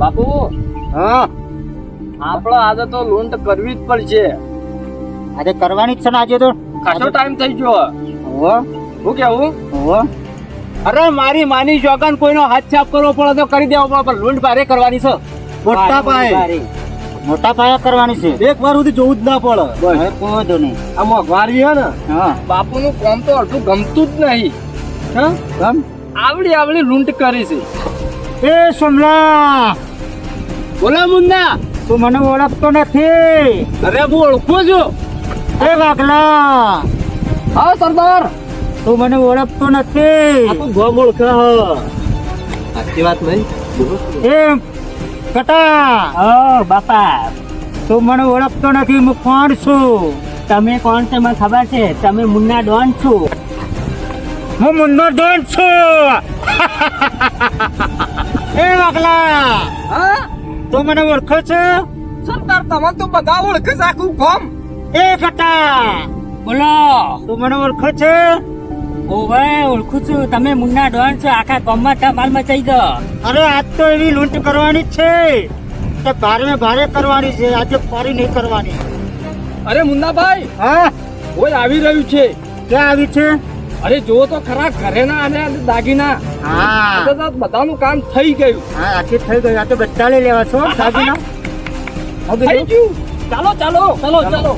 બાપુ હા આપણે આજે તો લૂંટ કરવી જ પડશે. આજે કરવાની જ છે ને આજે તો ખાસો ટાઈમ થઈ ગયો. હોવે હું કેવું? હોવે અરે મારી માની શોગન કોઈનો હાથ છાપ કરવો પડે તો કરી દેવો પડે, પણ લૂંટ ભારે કરવાની છે. મોટા પાયે મોટા પાયા કરવાની છે. એક વાર સુધી જોવું જ ના પડે. હવે કોઈ તો નહીં. આ મોંઘવારી હે ને, હા બાપુનું કામ તો અડધું ગમતું જ નહીં. હા, કેમ આવડી લૂંટ કરી છે. એ સોમલા બોલા મુન્ના. તું મને ઓળખતો નથી. અરે હું ઓળખું છું. એ વાઘલા હા સરદાર. તું મને ઓળખતો નથી. આ તો ગોમ ઓળખે હ. સાચી વાત નહીં. એ કટા હા બાપા, તું મને ઓળખતો નથી. હું કોણ છું? તમે કોણ છે મને ખબર છે. તમે મુન્ના ડોન છો. હું મુન્નો ડોન છું. એ વાઘલા હા તું મને ઓળખે છે? સરદાર, તમે તો બધા ઓળખે છે આખું ગામ. એ કટા બોલો. તું મને ઓળખે છે? ઓવે ઓળખું છું. તમે મુન્ના ડોન છો. આખા ગામમાં ધમાલ મચાઈ દો. અરે આજ તો એવી લૂંટ કરવાની જ છે કે ભારે ભારે કરવાની છે. આજે ફરી નહીં કરવાની. અરે મુન્નાભાઈ, હા કોઈ આવી રહ્યું છે. ક્યાં આવી છે? અરે જુઓ તો ખરા, ઘરેના અને દાગીના હા બધાનું કામ થઈ ગયું. હા આખી થઈ ગઈ. આ તો બધા લઈ લેવા છો દાગીના. થઈ ગયું. ચાલો ચાલો ચાલો ચાલો.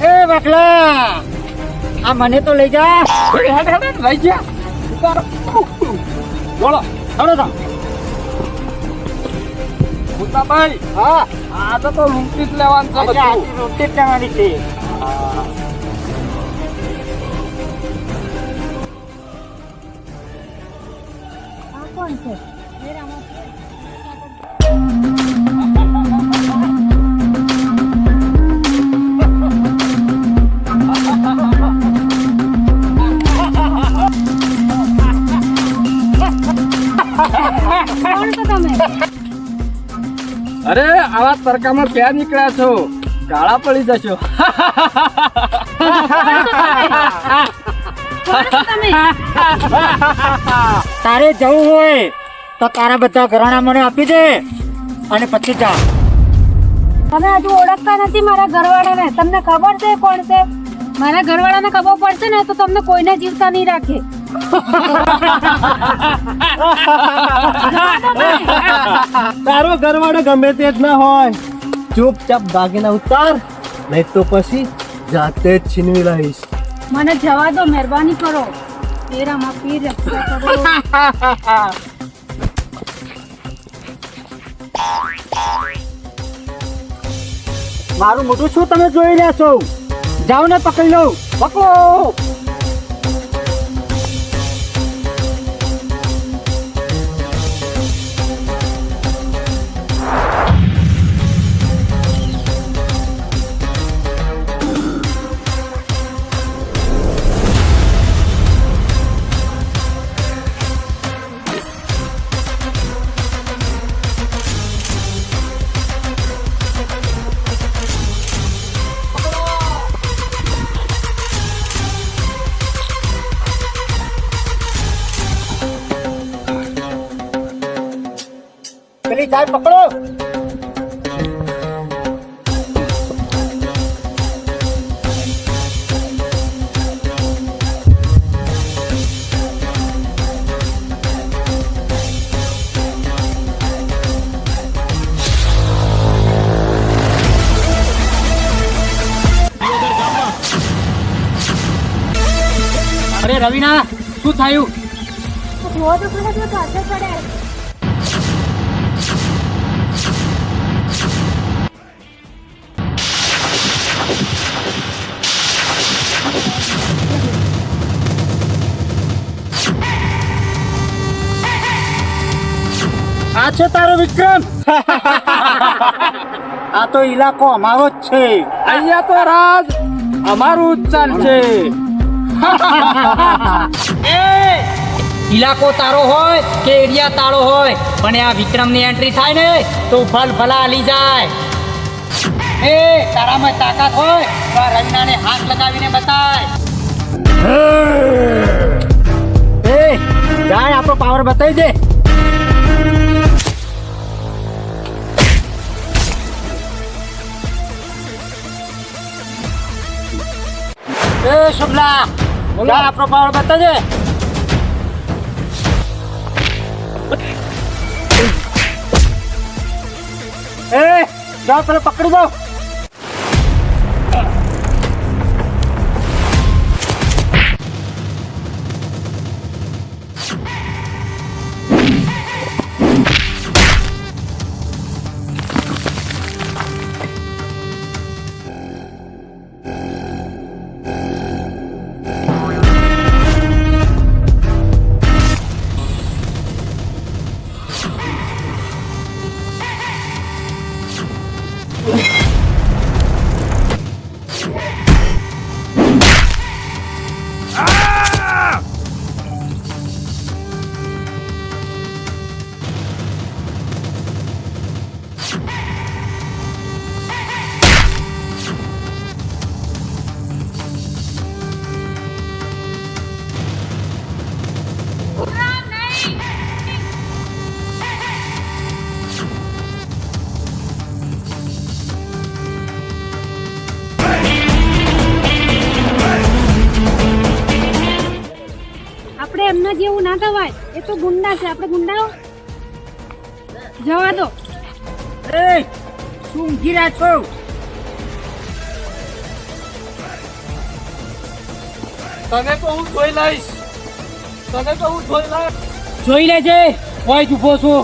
એ વાકલા આ મને તો લઈ જા. લઈ ગયા. બોલો. હળો તા. મુન્નાભાઈ, હા આજે તો લૂંટી જ લેવાનું છે આજે બધું. આટલી રોટી જ લેવાની છે. અરે આવા તડકામાં ક્યાં નીકળ્યા છો? ગાળા પડી જશો. તારે જવું હોય તો તારા બધા ઘરાણા મને આપી દે અને પછી જા. તમે હજુ ઓળખતા નથી મારા ઘરવાળાને. તમને ખબર છે કોણ છે? મારા ઘરવાળાને ખબર પડશે ને તો તમને કોઈને જીવતા નહીં રાખે. તારો ઘરવાળો ગમે તે જ ના હોય. ચૂપચાપ દાગીના ઉતાર, નહીં તો પછી જાતે જ છીનવી લઈશ. મને જવા દો, મહેરબાની કરો. તેરામાં પીર રક્ષા કરો. મારું મોટું શું તમે જોઈ રહ્યા છો? જાઓ ને પકડી લો. પકડો. પેલી જાય પકડો. અરે રવિના, શું થયું? જુઓ તો ખરા, જો પાછળ પડે. આ છે તારો વિક્રમ. આ તો ઇલાકો અમારો જ છે. અહીંયા તો રાજ અમારું જ ચાલશે. ઇલાકો તારો હોય કે એરિયા તારો હોય, પણ આ વિક્રમની એન્ટ્રી થાય ને તો ભલ ભલા હાલી જાય. એ તારામાં તાકાત હોય તો આ રવિનાને હાથ લગાવીને બતાય. એ જાય આપણો પાવર બતાવી દે. એ શુભલા જા આપણો પાવર બતાજે. એ જાઓ પેલા પકડી દો. આપણે એમના જેવું ના થવાય. એ તો ગુંડા છે, આપણે ગુંડાઓ જવા દો. એ શું ઊંઘી રહ્યા છો? તને તો હું જોઈ લઈશ. જોઈ લેજે કોઈ જ ઊભો છું.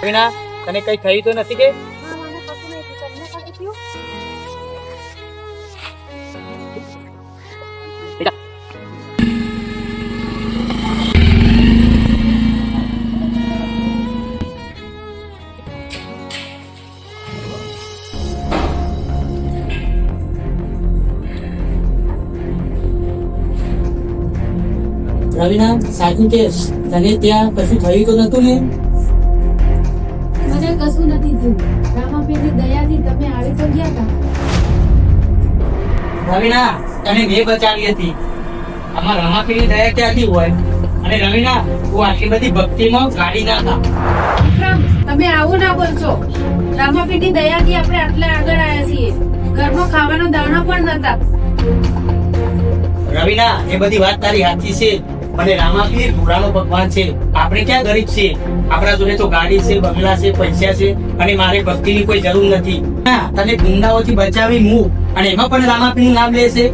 રવિના, તને કઈ થયું તો નથી કે? મને કશું નહીં થયું. તમને કશું થયું? રવિના, સાચું કે તને ત્યાં કશું થયું તો નતું ને? મને કશું નથી થયું. રામાપીરની દયાથી તમે આવી તો ગયા હતા. રવિના, તને મેં બચાવી હતી. આમાં રમાપીની દયા ક્યાંથી હોય? અને રવિના, તું આટલી બધી ભક્તિમાં ગાડી ના થા. વિક્રમ, તમે આવું ના બોલશો. રામાપીરની દયાથી આપણે આટલા આગળ આવ્યા છીએ. ઘરમાં ખાવાનો દાણો પણ નતા. રવિના, એ બધી વાત તારી સાચી છે. મને રામાપીર પુરાણો ભગવાન છે. આપણે ક્યાં ગરીબ છે? આપણા જોડે તો ગાડી છે, બંગલા છે, પૈસા છે, અને મારે ભક્તિની કોઈ જરૂર નથી. હા, તને ગુંડાઓથી બચાવી હું, અને એમાં પણ રામાપીરનું નામ લે છે.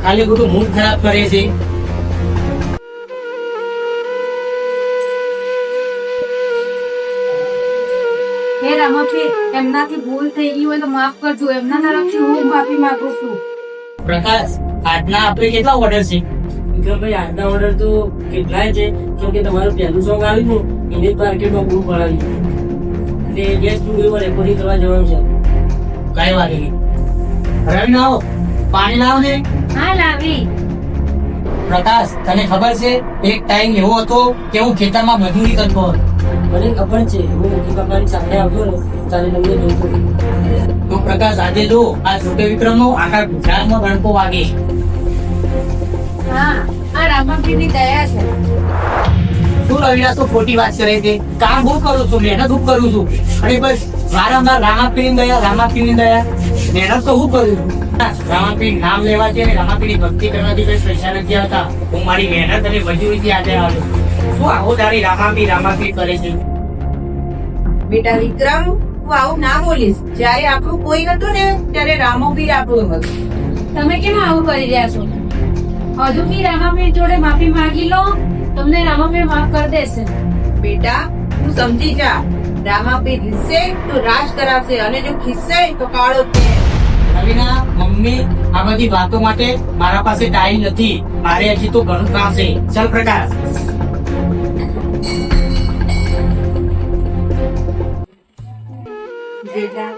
ખાલી ખોટું મૂડ ખરાબ કરે છે. હે રામાપીર, એમનાથી ભૂલ થઈ ગઈ હોય તો માફ કરજો. એમના તરફથી હું માફી માંગુ છું. પ્રકાશ, આજના આપણે કેટલા ઓર્ડર છે? ભાઈ આજના ઓર્ડર તો કેટલાય છે, કેમ કે તમારું પહેલું સોંગ આવ્યું ને એને જ માર્કેટમાં બહુ પડાવી એટલે ગેસ સ્ટુડિયોમાં રેકોર્ડિંગ કરવા જવાનું છે. કઈ વાત નહીં. રવિના, આવો, પાણી લાવો ને. હા, લાવી. પ્રકાશ, તને ખબર છે એક ટાઈમ એવો હતો કે હું ખેતરમાં મજૂરી કરતો હતો. મને ખબર છે, હું મોટી કાકાની સાથે આવતો ને ત્યારે તમને જોઈતો. તો પ્રકાશ, આજે જો આ છોટે વિક્રમનો આખા ગુજરાતમાં ગણકો વાગે. હા, આ રામાપીરની દયા છે. શું રવિના તો ખોટી વાત કરે છે? કામ હું કરું છું, મહેનત હું કરું છું, અને બસ વારંવાર રામાપીરની દયા, રામાપીરની દયા. મહેનત તો હું કરું છું. રામાપીર નામ લેવા છે ને રામાપીરની ભક્તિ કરવાથી કઈ પૈસા નથી આવતા. હું મારી મહેનત અને મજૂરીથી આજે આવ્યો. શું આવો તારી રામાપીર રામાપીર કરે છે? બેટા વિક્રમ, તું આવું ના બોલીશ. જ્યારે આપણું કોઈ નતું ને ત્યારે રામોવીર આપણું હતું. તમે કેમ આવું કરી રહ્યા છો? હજુ બી રામાપીર જોડે માફી માંગી લો, તમને રામાપીર માફ કરી દેશે. બેટા તું સમજી જા. રામાપીર રીસે તો રાજ કરાવશે, અને જો ખિસ્સે તો કાળો છે. રવિના, મમ્મી, આ બધી વાતો માટે મારા પાસે ટાઈમ નથી. મારે હજી તો ઘણું કામ છે. ચાલ પ્રકાશ. બેટા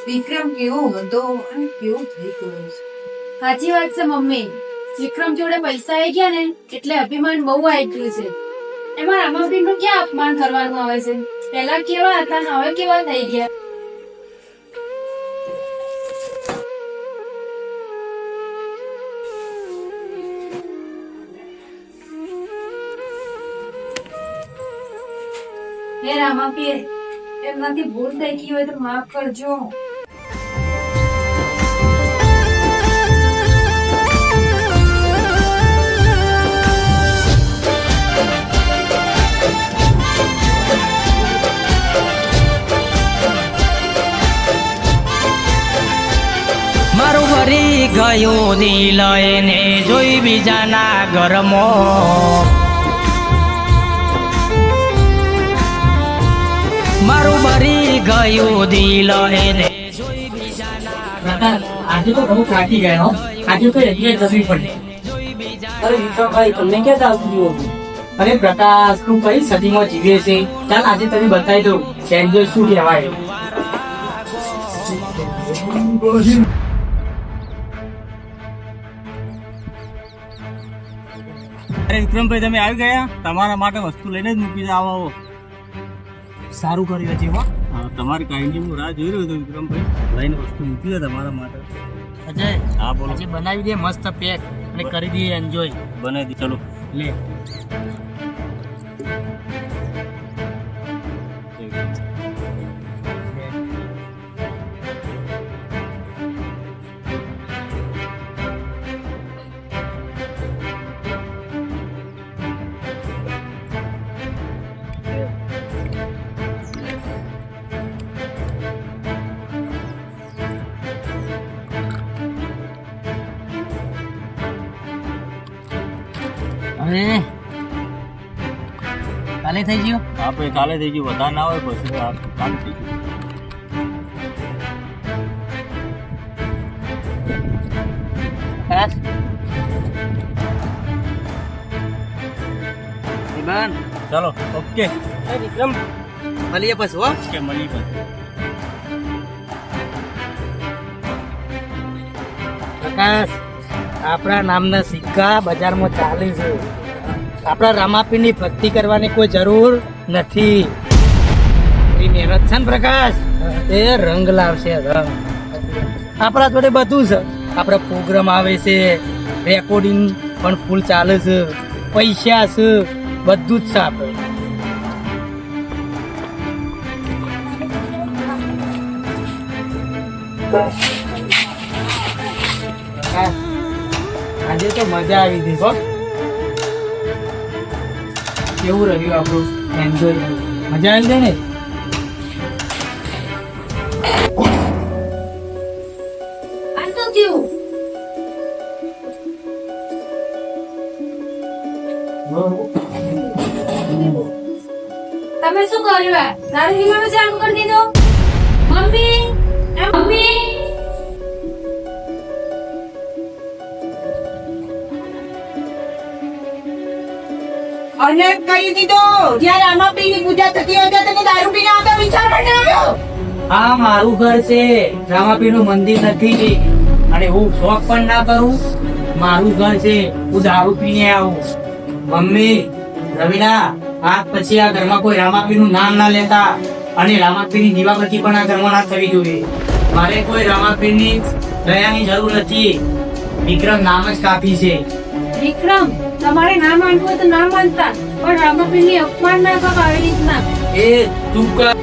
વિક્રમ કેવો હતો અને કેવો થઈ ગયો છે. સાચી વાત છે મમ્મી. વિક્રમ જોડે પૈસા આવી ગયા ને એટલે અભિમાન બહુ આવી ગયું છે. એમાં રામાપીર નું ક્યાં અપમાન કરવાનું આવે છે? પેલા કેવા હતા ને હવે કેવા થઈ ગયા. હે રામાપીર, એમનાથી ભૂલ થઈ ગઈ હોય તો માફ કરજો. મારું ભરી ગયું દિલ એને જોઈ બીજાના ઘરમાં. મારું ભરી ગયું દિલ એને જોઈ બીજાના. આજે તો બહુ થાકી ગયા હો. આજે તો એટલે જવી પડી. અરે વિક્રમભાઈ, તમને ક્યાં ચાલતું હતું? અરે પ્રકાશ, તું કઈ સદીમાં જીવે છે? ચાલ આજે તને બતાવી દઉં સેન્ડવિચ શું કહેવાય. અરે વિક્રમભાઈ, તમે આવી ગયા? તમારા માટે વસ્તુ લઈને જ મૂકી આવો. સારું કર્યું છે હો. હા, તમારી કાંઈ હું રાહ જોઈ રહ્યો હતો વિક્રમભાઈ. લઈને વસ્તુ મૂકી દો તમારા માટે. અજય, હા બોલો. આજે બનાવી દે મસ્ત પેક અને કરી દઈએ એન્જોય. બનાવી દી, ચલો. લે. અરે કાલે થઈ ગયું. હા ભાઈ, કાલે થઈ ગયું. વધારે ના હોય પછી કાલે થઈ ગયું. ખરાશ. ચલો, ઓકે. વિક્રમ, મળીએ પછી હો. ઓકે, મળી ભાઈ. પ્રકાશ, આપણા નામના સિક્કા બજારમાં ચાલે છે. આપણા રામાપીરની ભક્તિ કરવાની કોઈ જરૂર નથી. એ મહેનત છે ને પ્રકાશ, એ રંગ લાવશે. રંગ આપણા જોડે બધું છે. આપણા પ્રોગ્રામ આવે છે, રેકોર્ડિંગ પણ ફૂલ ચાલે છે, પૈસા છે, બધું જ છે આપણે. આજે તો મજા આવી હતી હો. કેવું રહ્યું આપણું એન્જોય? મજા આવી જાય ને? આ તો થયું. તમે શું કર્યું? આ દારૂ પીવાનું ચાલુ કરી દીધો? મમ્મી, એ મમ્મી. અને કહી દીધો, જ્યારે રામાપીરની પૂજા થતી હોય ત્યારે તમે દારૂ પીને આવતા વિચાર પણ ના આવ્યો. આ મારું ઘર છે, રામાપીરનું મંદિર નથી. અને હું શોખ પણ ના કરું. મારું ઘર છે, હું દારૂ પીને આવું. મમ્મી, રવિના, આજ પછી આ ઘરમાં કોઈ રામાપીરનું નામ ના લેતા. અને રામાપીરની દીવાબત્તી પણ આ ઘરમાં ના થવી જોઈએ. મારે કોઈ રામાપીરની દયાની જરૂર નથી. વિક્રમ નામ જ કાફી છે. વિક્રમ, તમારે ના માનવું હોય તો ના માનતા, પણ રામાપીરની અપમાન ના કરો આવી રીતના. એ ચૂપ કર.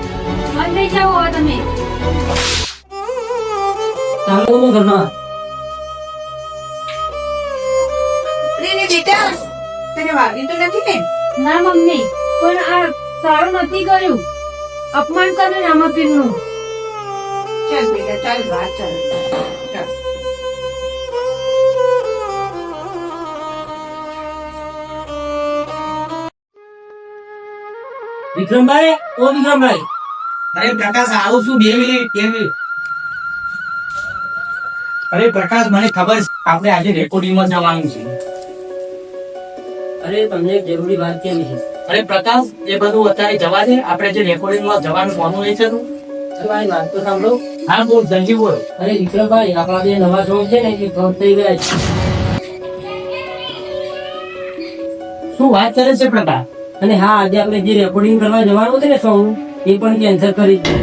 બંધ થઈ જાઓ હવે તમે. ચાલો ઘરમાં. ને બેટા, તને વાગ્યું તો નથી ને? ના મમ્મી, પણ આ સારું નથી કર્યું. અપમાન કર્યું રામાપીરનું. ચાલ બેટા, ચાલ બહાર ચાલ. ચાલ. વિક્રમભાઈ, ઓ વિક્રમભાઈ. અરે પ્રકાશ, આવું છું 2 મિનિટ. અરે પ્રકાશ, મને ખબર છે આપણે આજે રેકોર્ડિંગમાં જવાનું છે. અરે તમને એક જરૂરી વાત કેવી છે? અરે પ્રકાશ, એ બધું અત્યારે જવા દે. આપણે જે રેકોર્ડિંગમાં જવાનું કોનું એ છે તું? ભાઈ વાત તો સાંભળો. હા બોલ, જલ્દી બોલ. અરે વિક્રમભાઈ, આપણા બે નવા સોંગ છે ને એ ફ્લોપ થઈ ગયા છે. શું વાત કરે છે પ્રકાશ? અને હા, આજે આપણે જે રેકોર્ડિંગ કરવા જવાનું હતું ને સોંગ, એ પણ કેન્સલ કરી દીધું.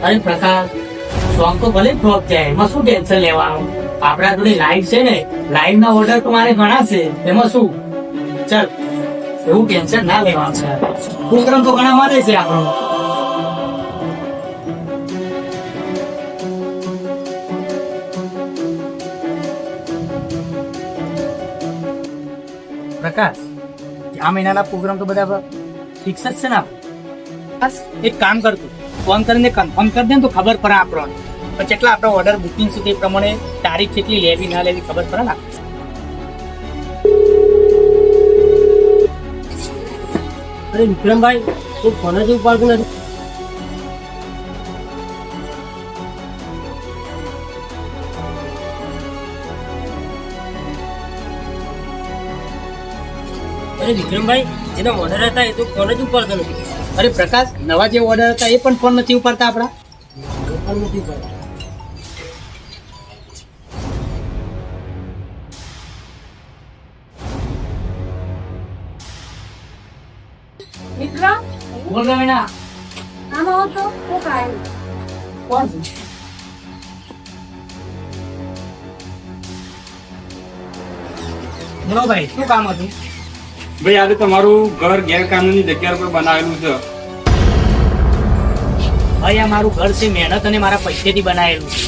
અરે પ્રકાશ, સોંગ તો ભલે ફ્લોપ જાય, એમાં શું ટેન્શન લેવાનું? આપણા જોડે લાઈવ છે ને, લાઈવ ના ઓર્ડર તો મારે ઘણા છે, એમાં શું? ચાલ એવું ટેન્શન ના લેવાનું છે. પ્રોગ્રામ તો ઘણા મારે છે આપણો. પ્રકાશ, આ મહિનાના પ્રોગ્રામ તો બધા ફિક્સ જ છે ને આપણે? બસ એક કામ કરતું, ફોન કરીને કન્ફર્મ કરી દે ને તો ખબર પડે આપણને. પણ જેટલા આપણો ઓર્ડર બુકિંગ સુધી એ પ્રમાણે તારીખ કેટલી લેવી ના લેવી ખબર પડે ને. અરે વિક્રમભાઈ, તું ફોન જ ઉપાડતું નથી. અરે વિક્રમભાઈ, જેના ઓર્ડર હતા એ તો ફોન જ ઉપાડતો નથી. અરે પ્રકાશ, નવા જે ઓર્ડર હતા એ પણ ફોન નથી ઉપાડતા આપણા. ફોન નથી ઉપાડતો. વિક્રમ બોલ રવિના. આમ આવો તો હું કાયમ કોણ છે? બોલો ભાઈ, શું કામ હતું? ભાઈ આજે તમારું ઘર ગેરકાનૂની જગ્યા પર બનાવેલું છે. ભાઈ આ મારું ઘર છે, મહેનત અને મારા પૈસેથી બનાવેલું છે.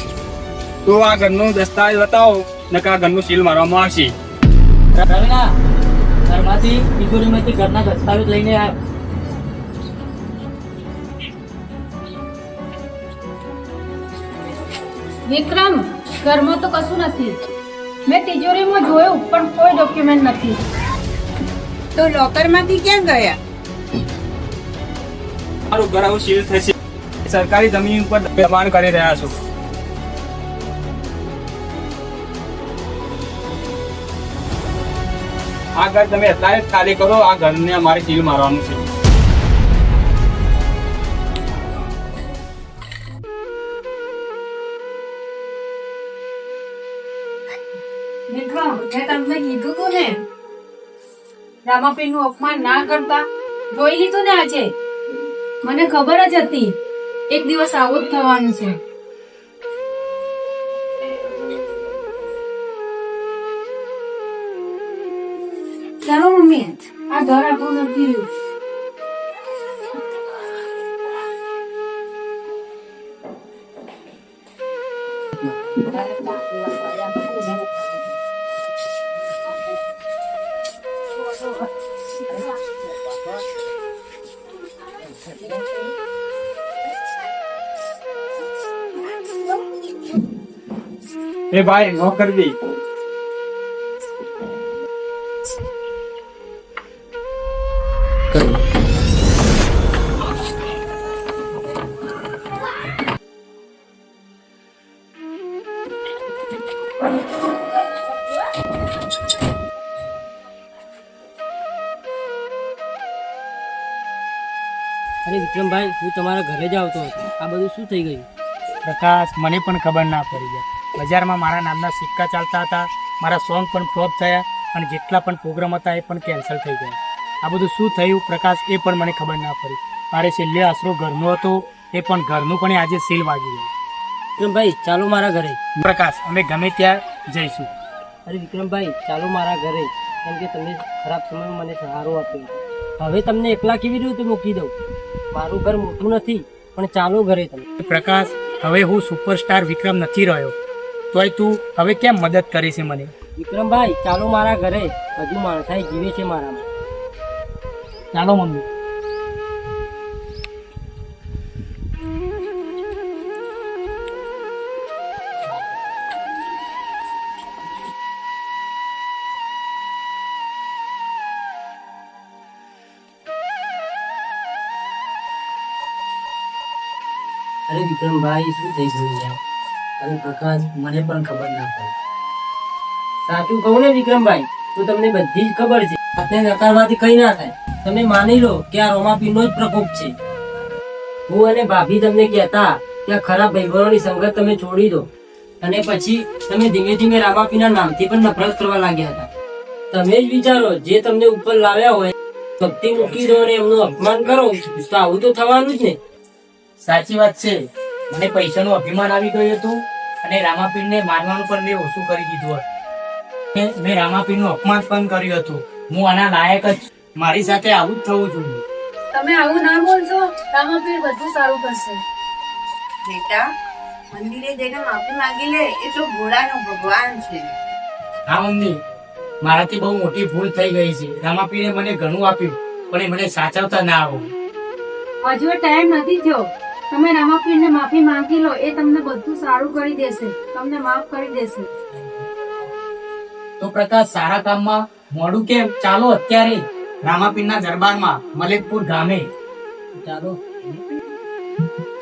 તો આ ઘરનો દસ્તાવેજ બતાવો, નકર આ ઘરનું સીલ મારવામાં આવશે. રવિના, ઘરમાંથી તિજોરીમાંથી ઘરના દસ્તાવેજ લઈને આવ્યો. વિક્રમ, ઘરમાં તો કશું નથી. મેં તિજોરીમાં જોયું પણ કોઈ ડોક્યુમેન્ટ નથી. તો લોકરમાંથી ક્યાં ગયા? મારું ઘર આવું સીલ થશે. સરકારી જમીન ઉપર દબાણ કરી રહ્યા છો. આ ઘર તમે અત્યારે જ ખાલી કરો. આ ઘરને અમારે સીલ મારવાનું છે. વિક્રમ, મેં તમને કીધું તું ને રામાપીર નું અપમાન ના કરતા. જોઈ લીધું ને આજે. મને ખબર જ હતી એક દિવસ આવું જ થવાનું છે. ચાલો મમ્મી, આ ઘર આપણું નથી રહ્યું. એ ભાઈ નો કરી દે. અરે વિક્રમભાઈ, હું તમારા ઘરે જ આવતો હતો. આ બધું શું થઈ ગયું? પ્રકાશ, મને પણ ખબર ના પડી જાય. બજારમાં મારા નામના સિક્કા ચાલતા હતા, મારા સોંગ પણ ફ્લોપ થયા અને જેટલા પણ પ્રોગ્રામ હતા એ પણ કેન્સલ થઈ ગયા. આ બધું શું થયું પ્રકાશ, એ પણ મને ખબર ના પડી. મારે છેલ્લે આશરો ઘરનો હતો, એ પણ ઘરનું પણ આજે સીલ વાગી ગયું. વિક્રમભાઈ, ચાલો મારા ઘરે. પ્રકાશ, અમે ગમે ત્યાં જઈશું. અરે વિક્રમભાઈ, ચાલો મારા ઘરે. કેમ કે તમે ખરાબ સમયમાં મને સહારો આપ્યો. હવે તમને એકલા કેવી રીતે મૂકી દઉં? મારું ઘર મોટું નથી, પણ ચાલો ઘરે તમે. પ્રકાશ, હવે હું સુપરસ્ટાર વિક્રમ નથી રહ્યો, તોય તું હવે કેમ મદદ કરી છે મને? વિક્રમભાઈ, ચાલો મારા ઘરે. હજુ માણસાઈ જીવે છે મારામાં. ચાલો મમ્મી. અરે વિક્રમભાઈ, શું થઈ ગયું યાર? અરે પ્રકાશ, મને પણ ખબર ના પડી. સાચું કહું ને વિક્રમભાઈ, તો તમને બધી જ ખબર છે. આપણે નકારવાથી કઈ ના થાય. તમે માની લો કે આ રોમાપીરનો જ પ્રકોપ છે. હું અને ભાભી તમને કહેતા કે આ ખરાબ ભાઈબંધોની સંગત તમે છોડી દો, અને પછી તમે ધીમે ધીમે રામાપીરના નામથી પણ નફરત કરવા લાગ્યા હતા. તમે જ વિચારો, જે તમને ઉપર લાવ્યા હોય ભક્તિ મૂકી દો અને એમનું અપમાન કરો, તો આવું તો થવાનું જ ને. સાચી વાત છે. મને પૈસાનું અભિમાન આવી ગયું હતું અને રામાપીરને માનવાનું પણ મેં ઓછું કરી દીધું હતું. મેં રામાપીરનું અપમાન પણ કર્યું હતું. હું આના લાયક જ છું. મારી સાથે આવું જ થવું જોઈએ. તમે આવું ના બોલશો, રામાપીર બધું સારું કરશે. બેટા મંદિરે જઈને માફી માંગી લે, એ તો ભોળાનો ભગવાન છે. હા મમ્મી, મારાથી બહુ મોટી ભૂલ થઈ ગઈ છે. રામાપીરે મને ઘણું આપ્યું પણ એ મને સાચવતા ના આવ્યું. હજુ ટાઈમ નથી થયો. તમે રામાપીરને માફી માંગી લો, એ તમને બધું સારું કરી દેશે, તમને માફ કરી દેશે. તો પ્રકાશ, સારા કામમાં મોડું કેમ? ચાલો અત્યારે રામાપીરના દરબારમાં મલેકપુર ગામે ચાલો.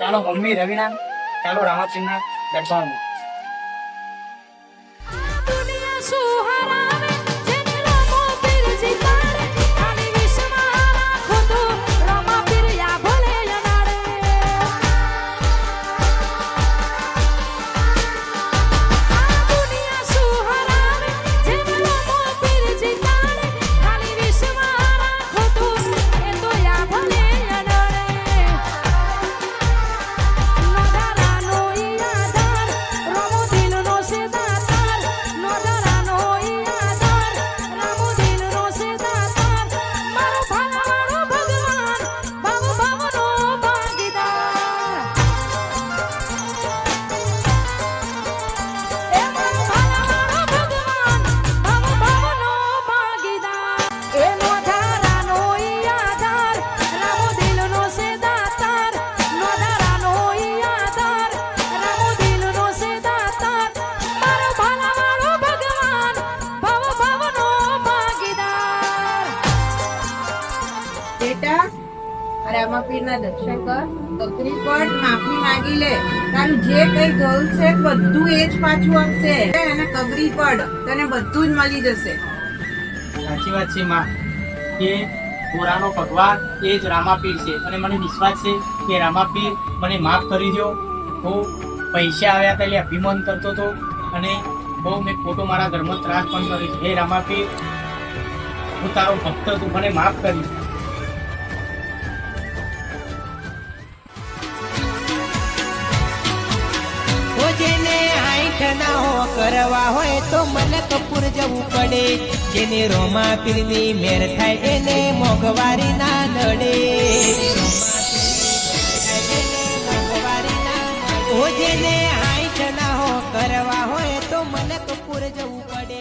ચાલો મમ્મી, રવિના, ચાલો રામાપીરના દરબારમાં. બેટા રામાપીરના દર્શન કર, તકલીફ પડ, માફી માંગી લે. તારું જે કઈ ગયું છે બધું એ જ પાછું આપશે. અને કબરી પડ, તને બધું જ મળી જશે. સાચી વાત છે માં, કે પુરાનો ભગવાન એ જ રામાપીર છે અને મને વિશ્વાસ છે કે રામાપીર મને માફ કરી દો. હું પૈસા આવ્યા હતા એટલે અભિમાન કરતો હતો અને બહુ મેં ખોટો મારા ઘરમાં ત્રાસ પણ કર્યો છે. હે રામાપીર, હું તારો ભક્ત છું, મને માફ કરી. જેને આંખનાઓ કરવા હોય તો મલકપુર જવું પડે. જેને રોમાપીરની મેર થાય એને મોંઘવારી ના નડે. ઓ જેને આંખનાઓ કરવા હોય તો મલકપુર જવું પડે.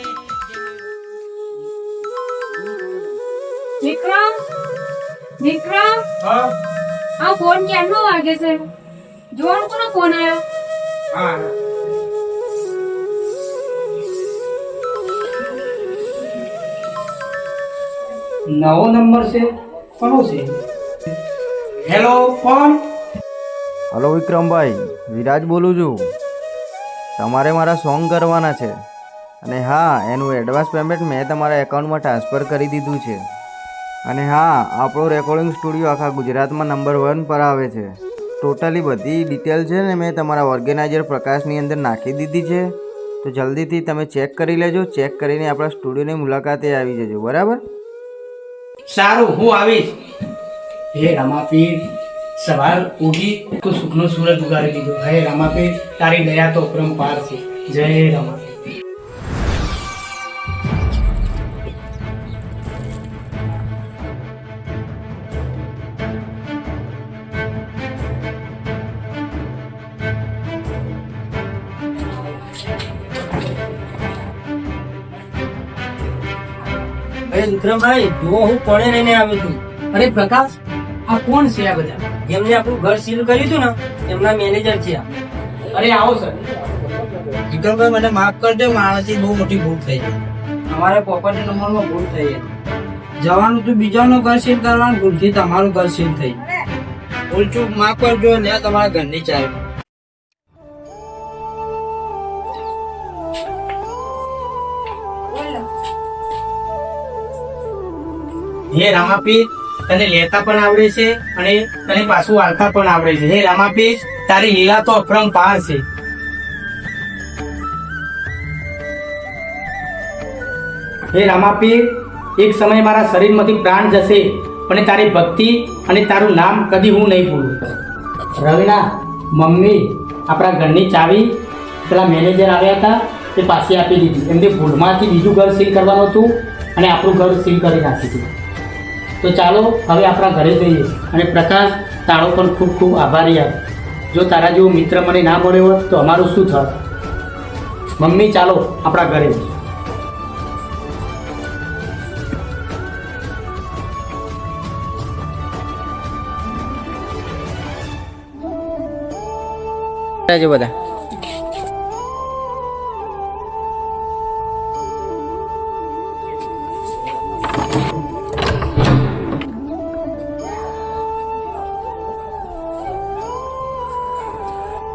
વિક્રમ, વિક્રમ, આ ફોન ક્યારનો વાગે છે? જોવાનું કોનો ફોન આવ્યો? નવો નંબર છે, કોનો છે? હેલો, કોણ? હલો વિક્રમભાઈ, વિરાજ બોલું છું. તમારે મારા સોંગ કરવાના છે અને હા, એનું એડવાન્સ પેમેન્ટ મેં તમારા એકાઉન્ટમાં ટ્રાન્સફર કરી દીધું છે. અને હા, આપણો રેકોર્ડિંગ સ્ટુડિયો આખા ગુજરાતમાં નંબર 1 પર આવે છે. ટોટલી બધી ડિટેલ છે ને મેં તમારા ઓર્ગેનાઇઝર પ્રકાશની અંદર નાખી દીધી છે. તો જલ્દીથી તમે ચેક કરી લેજો. ચેક કરીને આપણા સ્ટુડિયોની મુલાકાતે આવી જજો, બરાબર? સારું, હું આવીશ. હે રામાપીર, સવાર ઉગી તો સુખનો સૂરજ ઉગાડી દીધો. હે રામાપીર, તારી દયા તો અપરંપાર છે. જય રામાપીર. વિક્રમભાઈ, જો હું કોણે લઈને આવ્યો છું. અરે પ્રકાશ, આ કોણ છે આ બધા? જેમને આપણું ઘર સીલ કર્યું હતું ને, એમના મેનેજર છે આ. અરે આવો સર. વિક્રમભાઈ, મને માફ કરજો, મારાથી બહુ મોટી ભૂલ થઈ ગઈ. અમારે પ્રોપર્ટી નંબરમાં ભૂલ થઈ છે. જવાનું તું બીજાનું ઘર સીલ કરવાનું, ભૂલથી તમારું ઘર સીલ થઈ. ભૂલચૂક માફ કરજો ને તમારા ઘરની ચાવી. હે રામાપીર, તને લેતા પણ આવડે છે અને તને પાછું આલતા પણ આવડે છે. હે રામાપીર, તારી લીલા તો અપરંપાર છે. હે રામાપીર, એક સમય મારા શરીરમાંથી પ્રાણ જશે પણ તારી ભક્તિ અને તારું નામ કદી હું નહીં ભૂલું. રવિના મમ્મી આપણા ઘરની ચાવી પેલા મેનેજર આવ્યા હતા તે પાછી આપી દીધી. એમને ભૂલમાંથી બીજું ઘર સીલ કરવાનું હતું અને આપણું ઘર સીલ કરી નાખ્યું હતું. તો ચાલો હવે આપણા ઘરે જઈએ. અને પ્રકાશ, તારો પણ ખૂબ ખૂબ આભાર યાર. જો તારા જેવો મિત્ર મને ના મળ્યો હોત તો અમારું શું થાત? મમ્મી, ચાલો આપણા ઘરે. બધા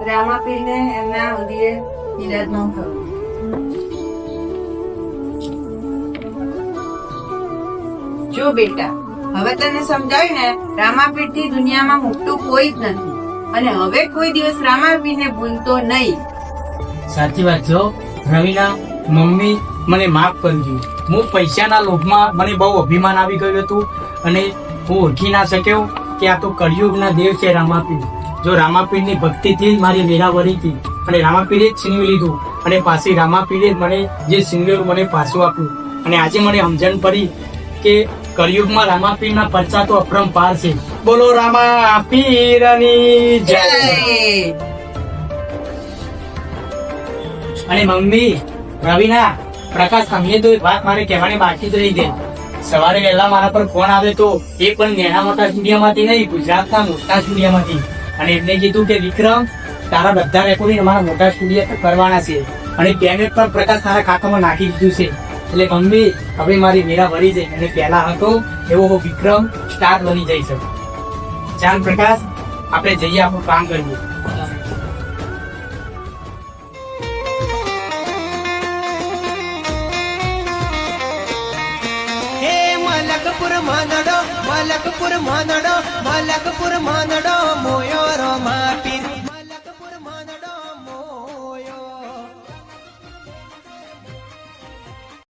રામાપીરને એમના મંદિરે બિરાજમાન કરો. જો બેટા, હવે તને સમજાયું ને, રામાપીર થી દુનિયામાં મોટું કોઈ જ નથી, અને હવે કોઈ દિવસ રામાપીરને ભૂલતો નહીં. સાચી વાત છે હો. રવિના મમ્મી મને માફ કરજો. હું પૈસાના લોભમાં મને બહુ અભિમાન આવી ગયું હતું અને હું ઓળખી ના શક્યો કે આ તો કળિયુગના દેવ છે રામાપીર. જો રામાપીરની ભક્તિથી જ મારી વેરા વળી હતી અને રામાપીરે જ છીનવી લીધું અને પાછી રામાપીરે જ મને જે છીનવેલું મને પાછું આપ્યું. અને આજે મને સમજણ પડી કે કળિયુગમાં રામાપીરના પરચા તો અપરંપાર છે. બોલો રામાપીરની જય. અને મમ્મી, રવિના, પ્રકાશ, તમને તો એક વાત મારે કહેવાની બાકી જ રહી ગઈ. સવારે વહેલા મારા પર ફોન આવે તો એ પણ નાના મોટા સ્ટુડિયોમાંથી નહીં, ગુજરાતના મોટા સ્ટુડિયોમાંથી. અને એમને કીધું કે વિક્રમ, તારા બધા રેકોર્ડિંગ અમારા મોટા સ્ટુડિયો કરવાના છે અને પેમેન્ટ પણ પ્રકાશ તારા ખાતામાં નાખી દીધું છે. એટલે મમ્મી, હવે મારી વેરા ભરી જાય અને પહેલા હતો એવો હું વિક્રમ સ્ટાર બની જઈ શકું. ચાલ પ્રકાશ, આપણે જઈએ આપણું કામ કરીએ. હે મલકપુર માનડો, મલકપુર માનડો, મલકપુર માનડો, મોયો રોમાપીર.